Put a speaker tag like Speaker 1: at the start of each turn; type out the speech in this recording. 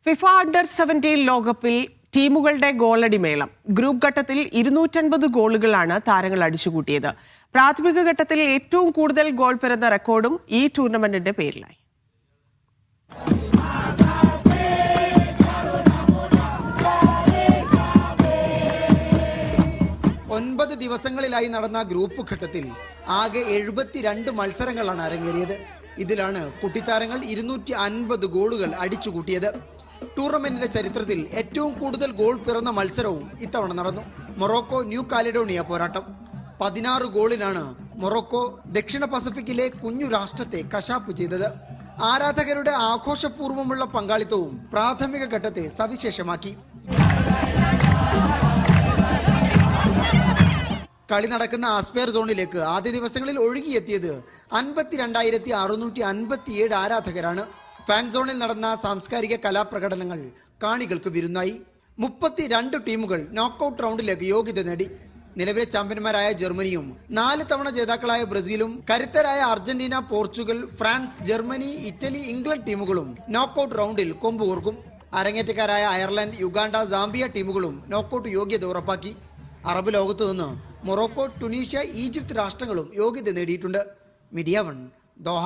Speaker 1: FIFA അണ്ടർ-17 ലോകകപ്പിൽ ടീമുകളുടെ ഗോളടിമേളം. Group ഘട്ടത്തിൽ 250 ഗോളുകളാണ് താരങ്ങൾ അടിച്ചുകൂട്ടിയത്. പ്രാഥമിക ഘട്ടത്തിൽ ഏറ്റവും കൂടുതൽ ഗോൾ പിറന്ന റെക്കോർഡും ഈ ടൂർണമെന്റിന്റെ പേരിലായി.
Speaker 2: ഒൻപത് ദിവസങ്ങളിലായി നടന്ന ഗ്രൂപ്പ് ഘട്ടത്തിൽ ആകെ 72 മത്സരങ്ങളാണ് അരങ്ങേറിയത്. ഇതിലാണ് കുട്ടിത്താരങ്ങൾ 250 ഗോളുകൾ അടിച്ചുകൂട്ടിയത്. ടൂർണമെന്റിന്റെ ചരിത്രത്തിൽ ഏറ്റവും കൂടുതൽ ഗോൾ പിറന്ന മത്സരവും ഇത്തവണ നടന്നു. മൊറോക്കോ ന്യൂ കാലിഡോണിയ പോരാട്ടം. 16 ഗോളിനാണ് മൊറോക്കോ ദക്ഷിണ പസഫിക്കിലെ കുഞ്ഞു രാഷ്ട്രത്തെ കശാപ്പ് ചെയ്തത്. ആരാധകരുടെ ആഘോഷപൂർവ്വമുള്ള പങ്കാളിത്തവും പ്രാഥമിക ഘട്ടത്തെ സവിശേഷമാക്കി. കളി നടക്കുന്ന ആസ്പെയർ സോണിലേക്ക് ആദ്യ ദിവസങ്ങളിൽ ഒഴുകിയെത്തിയത് 52,657 ആരാധകരാണ്. ഫാൻ സോണിൽ നടന്ന സാംസ്കാരിക കലാപ്രകടനങ്ങൾ കാണികൾക്ക് വിരുന്നായി. 32 ടീമുകൾ നോക്കൌട്ട് റൗണ്ടിലേക്ക് യോഗ്യത നേടി. നിലവിലെ ചാമ്പ്യന്മാരായ ജർമ്മനിയും 4 തവണ ജേതാക്കളായ ബ്രസീലും കരുത്തരായ Argentina, Portugal, France, Germany, Italy, England ടീമുകളും നോക്കൌട്ട് റൗണ്ടിൽ കൊമ്പുകോർക്കും. അരങ്ങേറ്റക്കാരായ അയർലൻഡ്, യുഗാണ്ട, സാംബിയ ടീമുകളും നോക്കൌട്ട് യോഗ്യത ഉറപ്പാക്കി. അറബ് ലോകത്തു നിന്ന് മൊറോക്കോ, ടുണീഷ്യ, ഈജിപ്ത് രാഷ്ട്രങ്ങളും യോഗ്യത നേടിയിട്ടുണ്ട്. Media 1 Doha.